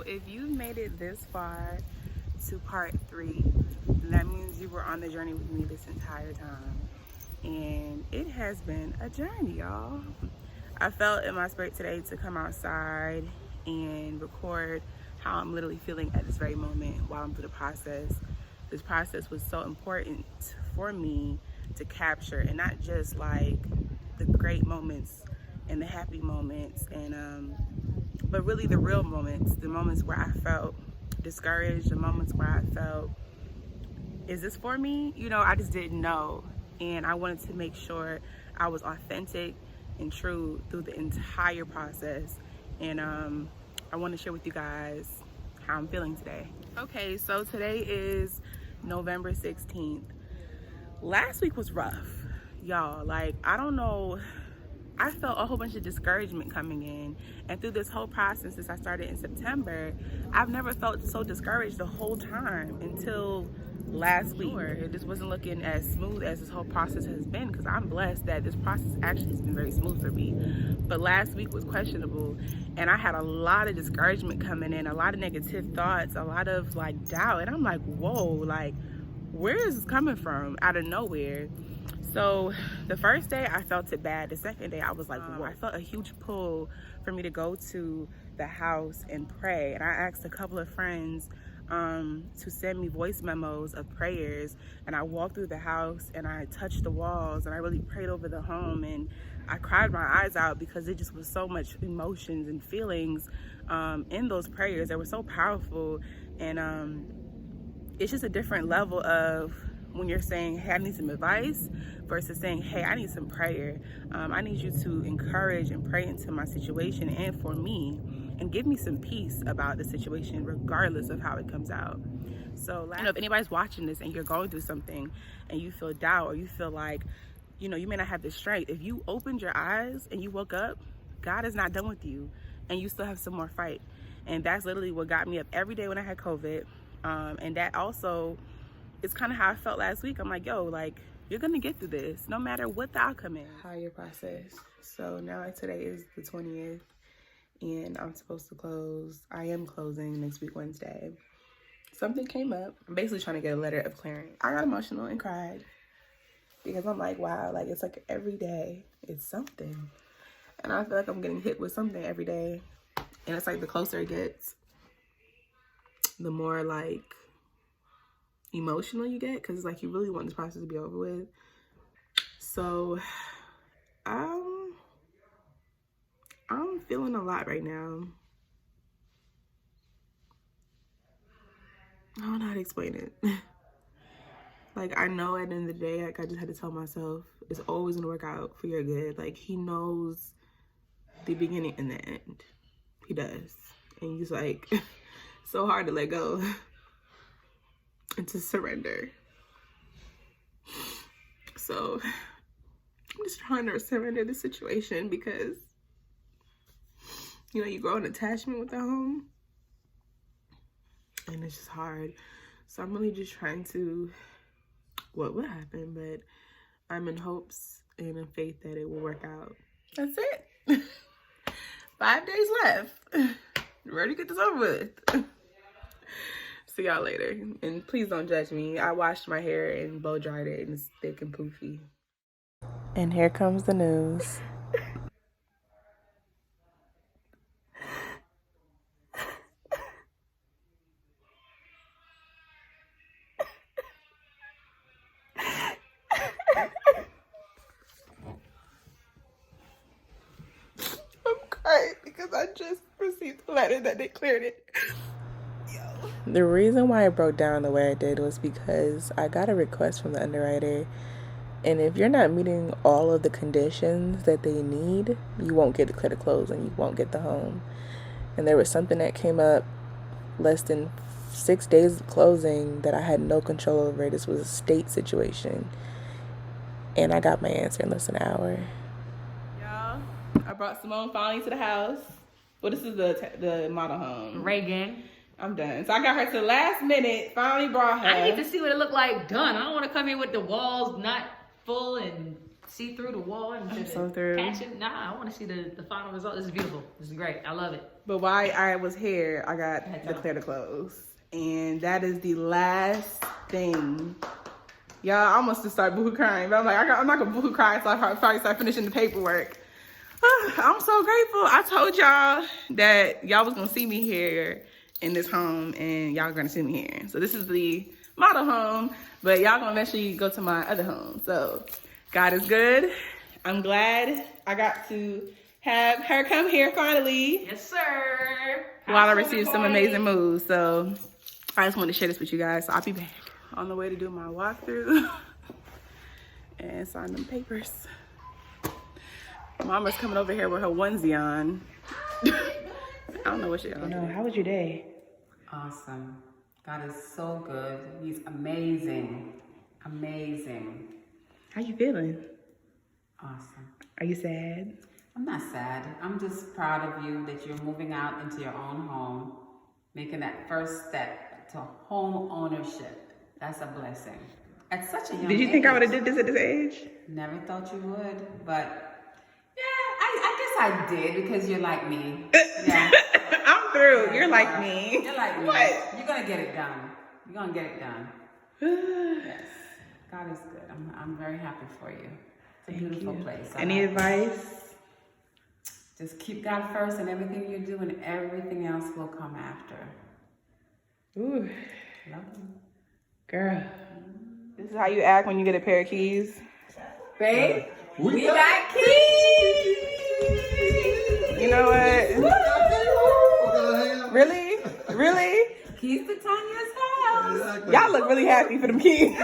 if you've made it this far to part 3, then that means you were on the journey with me this entire time. And it has been a journey, y'all. I felt in my spirit today to come outside and record how I'm literally feeling at this very moment while I'm through the process. This process was so important for me to capture, and not just like the great moments and the happy moments, and but really the real moments, the moments where I felt discouraged, the moments where I felt, is this for me? You know, I just didn't know. And I wanted to make sure I was authentic and true through the entire process. And I want to share with you guys how I'm feeling today. Okay, so today is November 16th. Last week was rough, y'all. Like, I don't know, I felt a whole bunch of discouragement coming in. And through this whole process, since I started in September, I've never felt so discouraged the whole time until last week. It just wasn't looking as smooth as this whole process has been, because I'm blessed that this process actually has been very smooth for me. But last week was questionable, and I had a lot of discouragement coming in, a lot of negative thoughts, a lot of like doubt. And I'm like, whoa, like, where is this coming from out of nowhere? So the first day I felt it bad. The second day I was like, whoa. I felt a huge pull for me to go to the house and pray. And I asked a couple of friends to send me voice memos of prayers. And I walked through the house and I touched the walls and I really prayed over the home. And I cried my eyes out because it just was so much emotions and feelings in those prayers. They were so powerful. And it's just a different level of when you're saying, hey, I need some advice, versus saying, hey, I need some prayer. I need you to encourage and pray into my situation and for me, and give me some peace about the situation regardless of how it comes out. So, you know, if anybody's watching this and you're going through something and you feel doubt, or you feel like, you know, you may not have the strength, if you opened your eyes and you woke up, God is not done with you, and you still have some more fight. And that's literally what got me up every day when I had COVID. And that also is kind of how I felt last week. I'm like, yo, like, you're gonna get through this no matter what the outcome is. Higher process. So now today is the 20th and I'm supposed to close. I am closing next week, Wednesday. Something came up. I'm basically trying to get a letter of clearance. I got emotional and cried because I'm like, wow, like, it's like every day it's something. And I feel like I'm getting hit with something every day. And it's like the closer it gets, the more like emotional you get, because it's like you really want this process to be over with. So I'm feeling a lot right now. I don't know how to explain it. Like, I know at the end of the day, like, I just had to tell myself it's always gonna work out for your good. Like, he knows the beginning and the end. He does. And he's like, so hard to let go and to surrender. So I'm just trying to surrender the situation because, you know, you grow an attachment with the home and it's just hard. So I'm really just trying to, what would happen, but I'm in hopes and in faith that it will work out. That's it. 5 days left. Ready to get this over with. See y'all later. And please don't judge me. I washed my hair and blow dried it and it's thick and poofy. And here comes the news. I'm crying because I just received a letter that they cleared it. The reason why I broke down the way I did was because I got a request from the underwriter, and if you're not meeting all of the conditions that they need, you won't get the clear to close and you won't get the home. And there was something that came up less than 6 days of closing that I had no control over. This was a state situation, and I got my answer in less than an hour. Y'all, I brought Simone finally to the house. Well, this is the model home. Reagan. I'm done. So I got her to the last minute, finally brought her. I need to see what it looked like done. I don't want to come here with the walls not full and see through the wall and I'm so through. catch it. Nah, I want to see the final result. This is beautiful. This is great. I love it. But while I was here, I got the clear to close. And that is the last thing. Y'all, I almost to start boohoo crying. But I'm like, I'm not going to boohoo cry until I probably start finishing the paperwork. I'm so grateful. I told y'all that y'all was going to see me here in this home. And y'all going to see me here. So this is the model home. But y'all going to eventually go to my other home. So God is good. I'm glad I got to have her come here finally. Yes, sir. While I received some amazing moves. So I just wanted to share this with you guys. So I'll be back on the way to do my walkthrough and sign them papers. Mama's coming over here with her onesie on. I don't know what she's on. How was your day? Awesome. God is so good. He's amazing. Amazing. How you feeling? Awesome. Are you sad? I'm not sad. I'm just proud of you that you're moving out into your own home, making that first step to home ownership. That's a blessing. At such a young age. Did you think I would have did this at this age? Never thought you would, but yeah, I guess I did because you're like me. Yeah. I'm through. You're like me. You're like me. What? You're gonna get it done. You're gonna get it done. Yes. God is good. I'm very happy for you. It's a beautiful place. Any advice? Just keep God first in everything you do, and everything else will come after. Ooh. Love you. Girl. This is how you act when you get a pair of keys. Babe, we got keys! You know what? Really? Really? Keys to Tanya's house. Y'all look really happy for them keys.